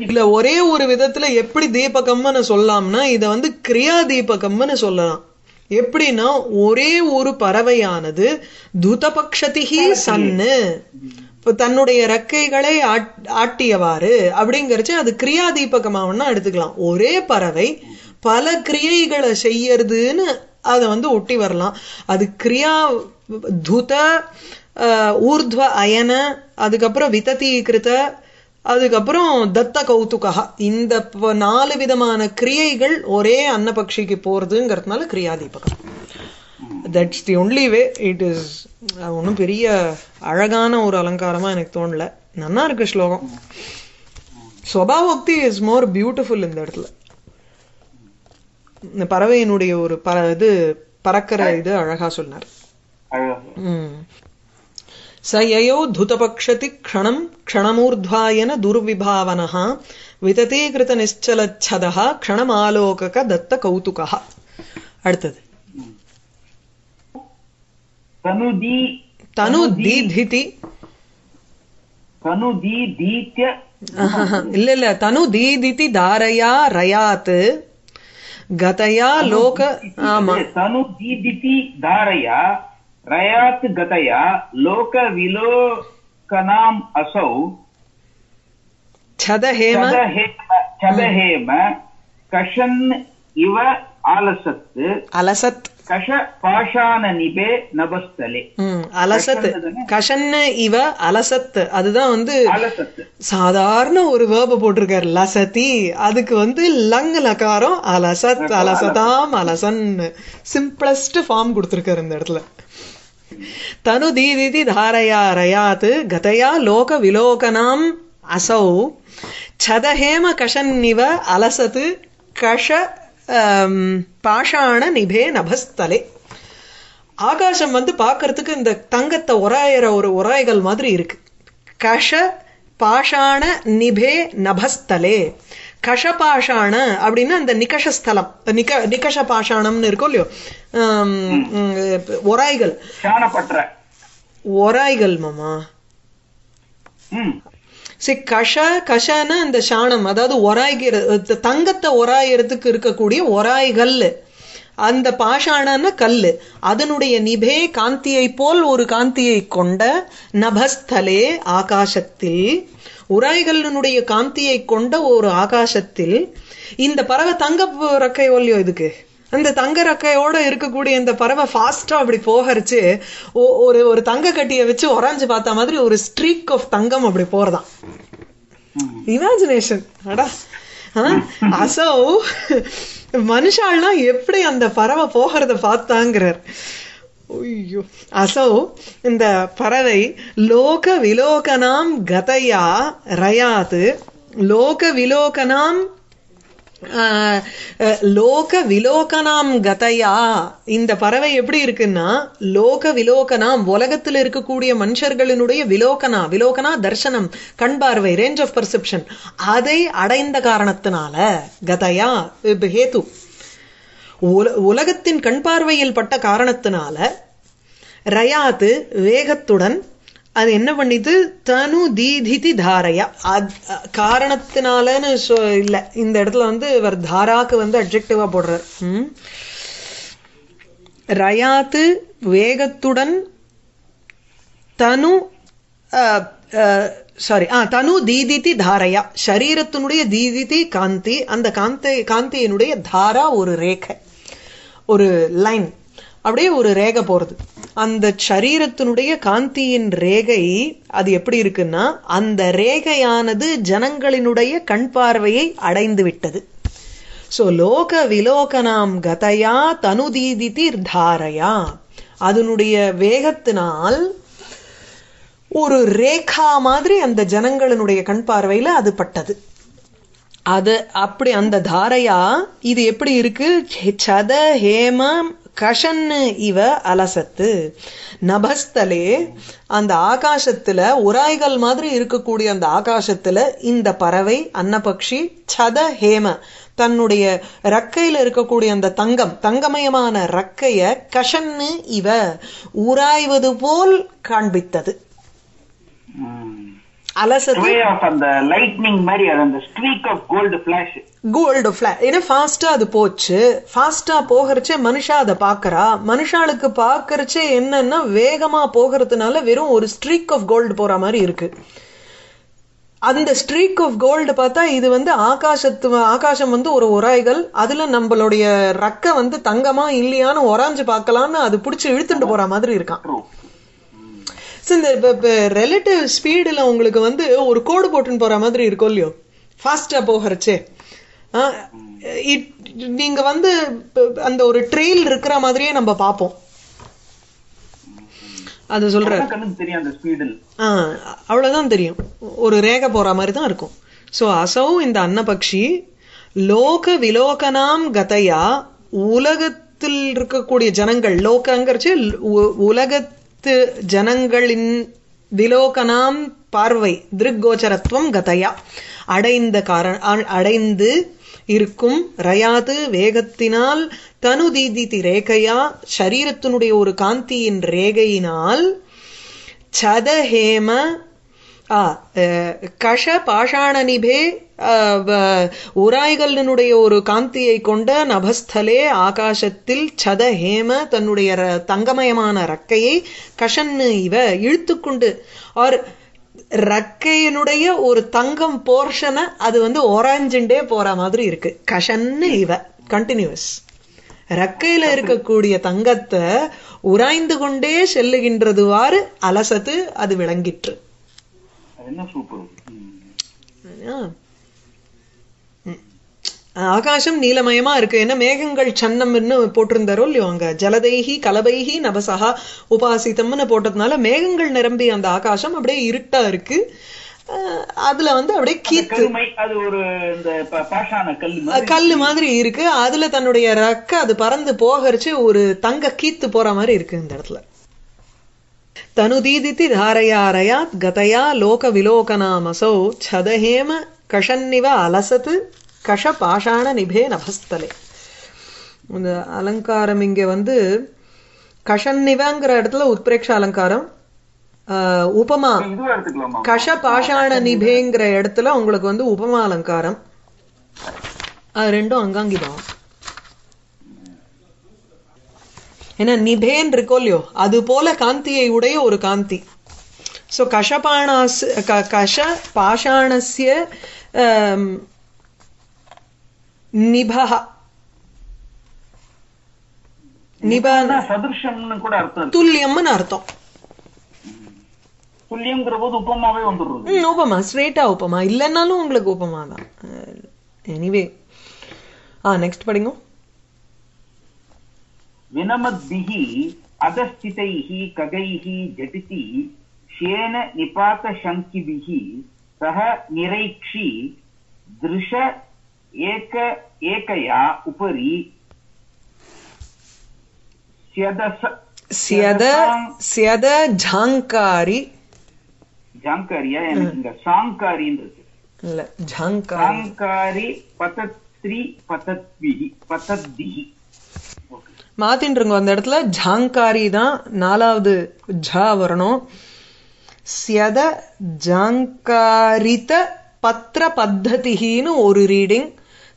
இல்ல ஒரே ஒரு விதத்துல எப்படி தீபகம்னு சொல்லலாம்னா இத கிரியா தீபகம்னு சொல்லலாம். எப்படின்னா ஒரே ஒரு பறவையானது துதபக்ஷதிஹி சன்னு, தன்னுடைய ரெக்கைகளை ஆட்டியவாறு அப்படிங்கறச்சு அது கிரியா தீபகமாவன்னா எடுத்துக்கலாம். ஒரே பறவை பல கிரியைகளை செய்யறதுன்னு அதை ஒட்டி வரலாம். அது கிரியா துத ஊர்த்வ அயன, அதுக்கப்புறம் விததீகிருத, அதுக்கப்புறம் தத்த கௌதுகா, இந்த 4 விதமான கிரியைகள் ஒரே அன்னபக்ஷிக்கு போறதுங்கிறதுனால கிரியாதீபகம். That's the only way. It is ஒன்றும் பெரிய அழகான ஒரு அலங்காரமா எனக்கு தோணல. நல்லா இருக்கு ஸ்லோகம். ஸ்வபாவோக்தி இஸ் மோர் பியூட்டிஃபுல். இந்த இடத்துல இந்த பறவையினுடைய ஒரு பறக்கிற இது அழகா சொன்னார். சயோ துதபக்ஷதி க்ஷணம் க்ஷணமூர்த்வாயன துர்விபாவனஹ விததீகிருத நிச்சலச்சதஹ க்ஷணமாலோகக தத்த கௌதுகஹ. அடுத்தது தனுதீதிதி. இல்ல தனுதீதிதி தாரயா ரயாத் கதயா லோக. ஆமா, தனுதீதிதி தாரயா ரயாத் கதயா லோக விலோகனாம் அசௌ சதஹேம கஷன் இவ அலசத் கஷ பாஷான நிபே நபஸ்தலே. அலசத் கஷன்ன இவ அலசத், அதுதான் சாதாரண ஒரு வேர்ப போட்டிருக்காரு லசதி. அதுக்கு லங் லகாரம் அலசத், அலசதாம் அலசன், சிம்பிளஸ்ட் ஃபார்ம் கொடுத்திருக்காரு இந்த இடத்துல. தனு தீதிதி தாரயா ரயாத் கதயா லோக விலோகனாம் அசௌ சதஹேம கஷன்னிவ அலசத் கஷ பாஷாண நிபே நபஸ்தலே. ஆகாசம் பாக்குறதுக்கு இந்த தங்கத்தை உராயிற ஒரு உராய்கள் மாதிரி இருக்கு. கஷ பாஷாண நிபே நபஸ்தலே. கஷபாஷாண அப்படின்னா அந்த நிகஷஸ்தலம், நிகஷ பாஷாணம்னு இருக்கும் இல்லையோ, ஒராய்கள் ஒராய்கள் மாமா. கஷ கஷன அந்த சாணம், அதாவது ஒராய்கிற தங்கத்தை ஒராயறதுக்கு இருக்கக்கூடிய ஒராய்கள். அந்த பாஷாணன கல்லு, அதனுடைய நிபே காந்தியை போல் ஒரு காந்தியை கொண்ட நபஸ்தலே ஆகாசத்தில், உராய்களினுடைய காந்தியை கொண்ட ஒரு ஆகாசத்தில் இந்த பறவை தங்க ரெக்கை ஒல்லியோ இதுக்கு, அந்த தங்க ரெக்கையோட இருக்கக்கூடிய இந்த பறவை ஃபாஸ்டா அப்படி போகரிச்சு ஒரு தங்க கட்டியை வச்சு ஒராஞ்சு பார்த்த மாதிரி ஒரு ஸ்ட்ரீக் ஆஃப் தங்கம் அப்படி போறதான். இமேஜினேஷன். அடா அசோ மனுஷாலாம் எப்படி அந்த பறவை போகிறத பார்த்தாங்கிறார். ஐயோ, அசோ இந்த பறவை லோக விலோகனாம் கதையா ரயாத், லோக விலோகனாம் லோக விலோகனாம் கதையா, இந்த பறவை எப்படி இருக்குன்னா லோக விலோகனாம் உலகத்தில் இருக்கக்கூடிய மனுஷர்களினுடைய விலோகனா, விலோகனா தர்சனம், கண் பார்வை, ரேஞ்ச் ஆஃப் பர்செப்ஷன், அதை அடைந்த காரணத்தினால கதையா ஹேது, உலகத்தின் கண் பார்வையில் பட்ட காரணத்தினால ரயாத்து வேகத்துடன் அது என்ன பண்ணிது, தனு தீதிதி தாரையா, காரணத்தினாலன்னு இல்ல, இந்த இடத்துல இவர் தாராக்கு அட்ஜெக்டிவா போடுறார். ரயாத்து வேகத்துடன் தனு தனு தீதிதி தாரையா, சரீரத்தினுடைய தீதிதி காந்தி, அந்த காந்தியினுடைய தாரா ஒரு ரேகை, ஒரு லைன், அப்படியே ஒரு ரேகை போறது. அந்த சரீரத்தினுடைய காந்தியின் ரேகை அது எப்படி இருக்குன்னா அந்த ரேகையானது ஜனங்களினுடைய கண் பார்வையை அடைந்து விட்டது. சோ லோக விலோகனாம் கதையா தனுதீதிதி தாரையா, அதனுடைய வேகத்தினால் ஒரு ரேகா மாதிரி அந்த ஜனங்களினுடைய கண் பார்வையில அது பட்டது. அது அப்படி அந்த தாரையா இது எப்படி இருக்கு? சத ஹேம கஷன்னு இவ அலசத்து. நபஸ்தலே அந்த ஆகாசத்துல உராய்கள் மாதிரி இருக்கக்கூடிய அந்த ஆகாசத்துல இந்த பறவை அன்னபக்ஷி சத ஹேம தன்னுடைய ரக்கையில இருக்கக்கூடிய அந்த தங்கமயமான ரக்கைய கஷன்னு இவ உராய்வது போல் காண்பித்தது. அலசத்து அந்த லைட்னிங் மாதிரி அந்த ஸ்ட்ரீக் ஆஃப் கோல்டு ஃபிளாஷ் ஏன்னா ஃபாஸ்டா அது போச்சு. ஃபாஸ்டா போகிறச்சே மனுஷா அதை பாக்குறா. மனுஷாளுக்கு பாக்குறச்சே என்னன்னா வேகமா போகிறதுனால வெறும் ஒரு ஸ்ட்ரீக் ஆஃப் கோல்டு போற மாதிரி இருக்கு. அந்த ஸ்ட்ரீக் ஆஃப் கோல்டு பார்த்தா இது ஆகாசம் ஒரு உராய்கள், அதுல நம்மளுடைய ரக்க தங்கமா இல்லையான்னு ஒராஞ்சு பார்க்கலான்னு அது பிடிச்சி இழுத்துட்டு போற மாதிரி இருக்கான். இந்த ரிலேட்டிவ் ஸ்பீடுல உங்களுக்கு ஒரு கோடு போட்டுன்னு போற மாதிரி இருக்கும் இல்லையோ ஃபாஸ்டா போகிறச்சே. நீங்க அந்த ஒரு ட்ரெயில் இருக்கிற மாதிரியே நம்ம பார்ப்போம். அது சொல்ற அவ்வளவுதான் தெரியும், ஒரு ரேகை போற மாதிரி தான் இருக்கும். சோ அசௌ இந்த அன்னபக்ஷி லோக விலோகனாம் கதையா உலகத்தில் இருக்கக்கூடிய ஜனங்கள், லோகங்கிறச்சு உலகத்து ஜனங்களின் விலோகனாம் பார்வை திருக்கோச்சரத்துவம் கதையா அடைந்து இருக்கும் ரயாது வேகத்தினால் தனு தீதிதி ரேகையா சரீரத்தினுடைய ஒரு காந்தியின் ரேகையினால் சதஹேம கஷ பாஷாண நிபே உராய்களினுடைய ஒரு காந்தியை கொண்ட நபஸ்தலே ஆகாசத்தில் சத ஹேம தன்னுடைய தங்கமயமான ரக்கையை கஷன்னு இவ இழுத்துக்கொண்டு ரக்கையினுடைய ஒரு தங்கம் போர்ஷனை அது ஓரஞ்சுண்டே போற மாதிரி இருக்கு. கஷன்னு இவ கண்டினியூஸ் ரக்கையில இருக்கக்கூடிய தங்கத்தை உராய்ந்து கொண்டே செல்லுகின்றதுவாறு அலசத்து அது விளங்கிற்று. ஆகாசம் நீலமயமா இருக்கு. என்ன மேகங்கள் சன்னம்னு போட்டிருந்தாரோ இல்லையோ அங்க ஜலதைஹி கலபைஹி நபசஹா உபாசிதம்னு போட்டதுனால மேகங்கள் நிரம்பி அந்த ஆகாசம் அப்படியே இருட்டா இருக்கு. அதுல அப்படியே கீத்து கல்லு மாதிரி இருக்கு. அதுல தன்னுடைய ரக்க அது பறந்து போகரிச்சு ஒரு தங்க கீத்து போற மாதிரி இருக்கு இந்த இடத்துல. தனுதீதிதி தாரயாரயாத் கதையா லோக விலோகனாமசௌ சதஹேம கஷன்னிவ அலசத்து கஷ பாஷாண நிபே நபஸ்தலே. இந்த அலங்காரம் இங்க கஷன்னிவங்கிற இடத்துல உத்பிரேக்ஷ அலங்காரம், உபமா கஷ பாஷாண நிபேங்கிற இடத்துல உங்களுக்கு உபமா அலங்காரம். அது ரெண்டும் அங்காங்கிதான். ஏன்னா நிபேன் இருக்கோ இல்லையோ அது போல காந்தியை உடைய ஒரு காந்தி. சோ கஷ பாஷாணஸ்ய நிபஹ துல்லியம்னு அர்த்தம். உபமாவே வந்துடுறது. உபமா ஸ்ட்ரெயிட்டா உபமா இல்லைன்னாலும் உங்களுக்கு உபமா தான். எனிவே நெக்ஸ்ட் படிங்க. வினமத்பிஹி அதஸ்திதைஹி ககைஹி ஜடிதி ஷேன நிபாத சங்கிபிஹி சஹ நிரைக்ஷி திருஷ ஏகயா உபரி ஸ்யத ஜாங்காரி. ஜாங்காரியா? எனக்கு இங்க சாங்காரின்றது இல்ல, ஜாங்காரி பதத்ரி பதத்பிஹி பதத்பிஹி மாத்தின்றுங்க. அந்த இடத்துல ஜாங்காரி தான் நாலாவது ஜா வரணும். ஸ்யத ஜாங்காரித பத்ர பத்ததின்னு ஒரு ரீடிங்,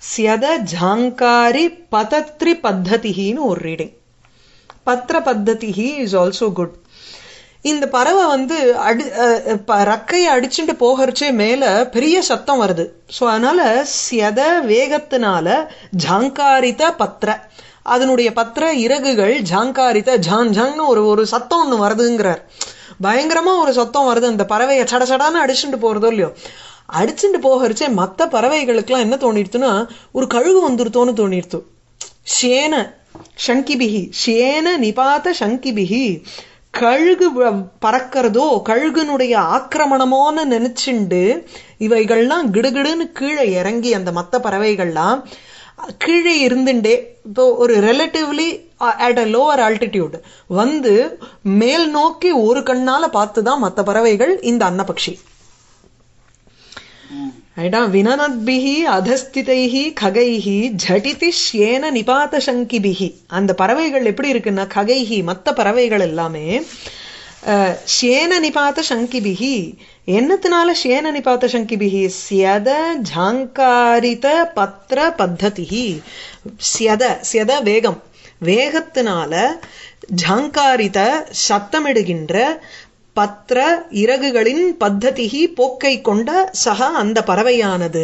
ஸ்யத ஜாங்காரி பதத்ரி பத்ததின்னு ஒரு ரீடிங். பத்ர பத்ததிஹி இஸ் ஆல்சோ குட். இந்த பறவை ரக்கையை அடிச்சுட்டு போகிறச்சே மேல பெரிய சத்தம் வருது. சோ அதனால ஸ்யத வேகத்தினால ஜாங்காரித பத்ர அதனுடைய பத்திர இறகுகள் ஜாங்காரித்த ஜான் ஜாங்னு ஒரு சத்தம் ஒண்ணு வருதுங்கிறார். பயங்கரமா ஒரு சத்தம் வருது. அந்த பறவையை சடசடான்னு அடிச்சுட்டு போறதோ இல்லையோ, அடிச்சுட்டு போகிறச்சே மற்ற பறவைகளுக்கெல்லாம் என்ன தோணிடுத்துன்னா ஒரு கழுகு வந்துருத்தோன்னு தோணிடுத்து. ஷேன சங்கிபிஹி ஷேன நிபாத சங்கிபிஹி கழுகு பறக்கிறதோ கழுகுனுடைய ஆக்கிரமணமோன்னு நினைச்சுண்டு இவைகள்லாம் கிடுகிடுன்னு கீழே இறங்கி அந்த மத்த பறவைகள்லாம் கீழே இருந்துட்டே இப்போ ஒரு relatively at a lower altitude வந்து மேல் நோக்கி ஒரு கண்ணால பார்த்துதான் மத்த பறவைகள் இந்த அன்னபக்ஷி. வினனத்பிஹி அதஸ்திதைஹி ககைஹி ஜடிதி ஷ்யேன நிபாத சங்கிபிஹி. அந்த பறவைகள் எப்படி இருக்குன்னா ககைஹி மத்த பறவைகள் எல்லாமே ஷ்யேன நிபாத சங்கிபிஹி. என்னத்தினால ஷ்யேன நிபாத சங்கிபிஹி? ஸ்யத ஜாங்காரித பத்ர பத்ததிஹி. ஸ்யத வேகம், வேகத்தினால ஜாங்காரித சத்தமிடுகின்ற பத்ர இறகுகளின் பத்ததிகி போக்கை கொண்ட சஹா அந்த பறவையானது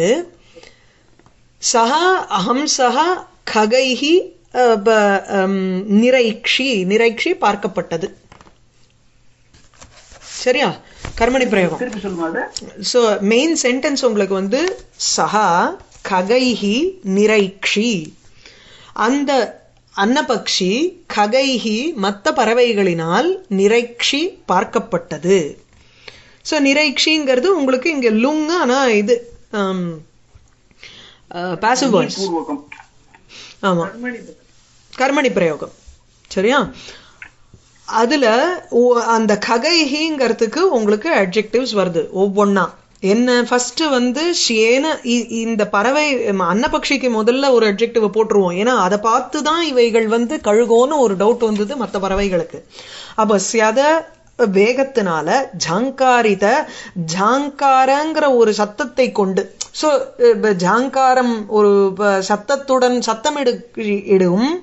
சஹா அஹம்சஹா ககைஹி நிரைக்ஷி பார்க்கப்பட்டது. சரியா? கர்மணி பிரயோகம். சோ மெயின் சென்டென்ஸ் உங்களுக்கு வந்து சஹா ககைஹி நிரைக்ஷி. அந்த அன்னபக்ஷி ககைஹி மத்த பறவைகளினால் நிரைக்ஷி பார்க்கப்பட்டது. சோ நிரைக்ஷிங்கிறது உங்களுக்கு இங்க லுங், ஆனா இது பாசிவ் வாய்ஸ். ஆமா, கர்மணி பிரயோகம். சரியா? அதுல அந்த ககைஹிங்கிறதுக்கு உங்களுக்கு அட்ஜெக்டிவ்ஸ் வருது ஒவ்வொன்னா. என்ன ஃபர்ஸ்ட் வந்து ஷேன, இந்த பறவை அன்னபக்ஷிக்கு முதல்ல ஒரு அட்ஜெக்டிவ் போட்டுருவோம். ஏன்னா அதை பார்த்துதான் இவைகள் வந்து கழுகோன்னு ஒரு டவுட் வந்தது மற்ற பறவைகளுக்கு. அப்ப சியத வேகத்தினால ஜாங்காரித, ஜாங்காரங்கிற ஒரு சத்தத்தை கொண்டு, சோ ஜாங்காரம் ஒரு சத்தத்துடன் சத்தமிடும்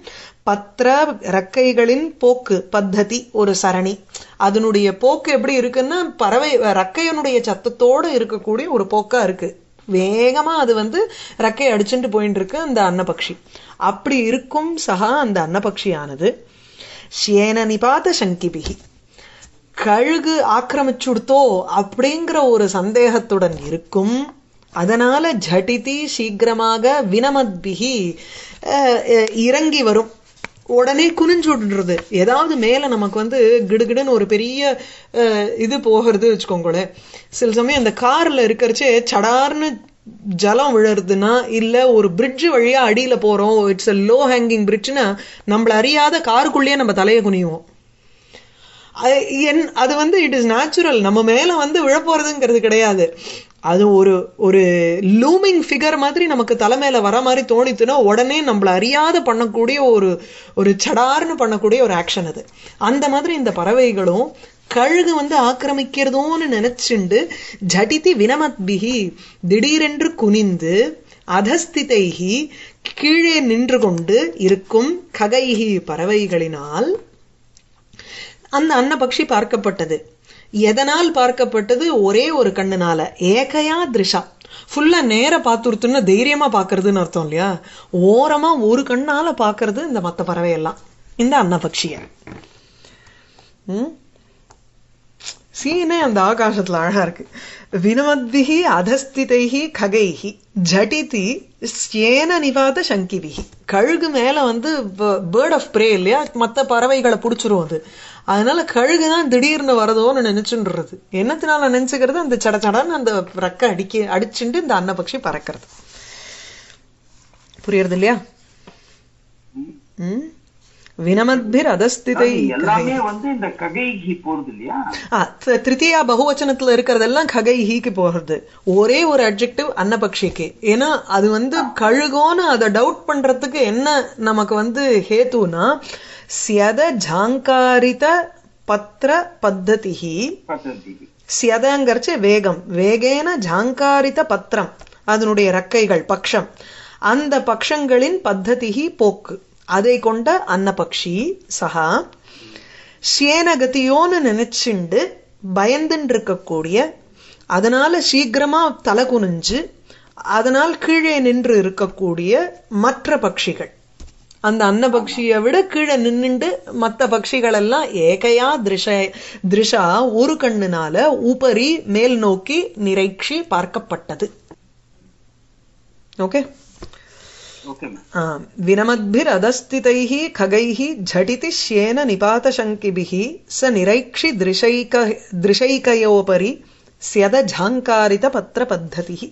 பத்ர ரக்கைகளின் போக்கு பத்ததி ஒரு சரணி. அதனுடைய போக்கு எப்படி இருக்குன்னா பறவை ரக்கையனுடைய சத்தத்தோடு இருக்கக்கூடிய ஒரு போக்கா இருக்கு. வேகமா அது வந்து ரக்கை அடிச்சுட்டு போயிட்டு இருக்கு அந்த அன்னபக்ஷி. அப்படி இருக்கும் சகா அந்த அன்னபக்ஷியானது ஷ்யேன நிபாத சங்கிபிகி, கழுகு ஆக்கிரமிச்சுடுத்தோ அப்படிங்கிற ஒரு சந்தேகத்துடன் இருக்கும். அதனால ஜடிதி சீக்கிரமாக வினமத்பிகி இறங்கி வரும், உடனே குனிஞ்சு விடுறது. ஏதாவது மேல நமக்கு வந்து கிடுகிடுன்னு ஒரு பெரிய இது போகிறது வச்சுக்கோங்களேன். சில சமயம் இந்த கார்ல இருக்கிறச்சே சடார்னு ஜலம் விழுறதுன்னா, இல்ல ஒரு பிரிட்ஜ் வழியா அடியில போறோம், இட்ஸ் லோ ஹேங்கிங் பிரிட்ஜ்னா நம்மள அறியாத காருக்குள்ளேயே நம்ம தலையை குனிவோம். அது வந்து இட் இஸ் நேச்சுரல். நம்ம மேல வந்து விழப்போறதுங்கிறது கிடையாது. அது ஒரு லூமிங் ஃபிகர் மாதிரி நமக்கு தலைமையில வர மாதிரி தோணித்துனா உடனே நம்மள அறியாத பண்ணக்கூடிய ஒரு சடார்னு பண்ணக்கூடிய ஒரு ஆக்ஷன் அது. அந்த மாதிரி இந்த பறவைகளும் கழுகு வந்து ஆக்கிரமிக்கிறதோன்னு நினைச்சுண்டு ஜடிதி வினமத்பிகி திடீரென்று குனிந்து அதஸ்திதைஹி கீழே நின்று கொண்டு இருக்கும் ககைஹி பறவைகளினால் அந்த அன்னபக்ஷி பார்க்கப்பட்டது. எதனால் பார்க்கப்பட்டது? ஒரே ஒரு கண்ணுனால. ஏகையா திருஷா, ஃபுல்லா நேர பார்த்துருத்துன்னு தைரியமா பாக்குறதுன்னு அர்த்தம் இல்லையா? ஓரமா ஒரு கண்ணால பாக்குறது இந்த மத்த பறவை எல்லாம் இந்த அன்னபக்ஷிய. சீனே அந்த ஆகாசத்துல அழகா இருக்கு. வினமத்பிஹி அதஸ்திதைஹி ககைஹி ஜடிதி ஸ்யேன நிபாத சங்கிபிஹி. கழுகு மேல வந்து பேர்ட் ஆஃப் பிரே இல்லையா, மத்த பறவைகளை புடிச்சிரும் அது. அதனால கழுகுதான் திடீர்னு வரதோன்னு நினைச்சுன்றது. என்னத்தினால நினைச்சுக்கிறது? அந்த சடச்சடான்னு அந்த ரெக்க அடிச்சுட்டு இந்த அன்னபக்ஷி பறக்கிறது. புரியுறது இல்லையா? வினமத்பிர் அதஸ்திதை எல்லாமே வந்து இந்த ககைஹி போறது இல்லையா? திருத்தியா பகுவச்சனத்துல இருக்கிறதெல்லாம் ககைஹிக்கு போறது. ஒரே ஒரு அட்ஜெக்டிவ் அன்னபக்ஷிக்கு. ஏன்னா அது வந்து கழுகோன்னு அதை டவுட் பண்றதுக்கு என்ன நமக்கு வந்து ஹேத்துனா ஸ்யத ஜாங்காரித பத்ர பத்ததிஹி. ஸ்யதங்கரிச்சு வேகம், வேகேன ஜாங்காரித பத்திரம் அதனுடைய ரக்கைகள் பக்ஷம், அந்த பக்ஷங்களின் பத்ததிஹி போக்கு, அதை கொண்ட அன்னபக்ஷி சகா ஷேனகதியோன்னு நினைச்சுண்டு பயந்துன்னு இருக்கக்கூடிய, அதனால சீக்கிரமா தலை குனிஞ்சு அதனால் கீழே நின்று இருக்கக்கூடிய மற்ற பட்சிகள். அந்த அன்னபக்ஷியை விட கீழே நின்னுண்டு மற்ற பட்சிகள் எல்லாம் ஏகையா திருஷா ஒரு கண்ணுனால உபரி மேல் நோக்கி நிரைக்ஷி பார்க்கப்பட்டது. Okay okay ma'am. विनमद्भिरधस्थितैः खगैः झटिति श्येन निपातशङ्किभिः स निरैक्षि दृशैकयोपरि स्यदझाङ्कारितपत्रपद्धतिः.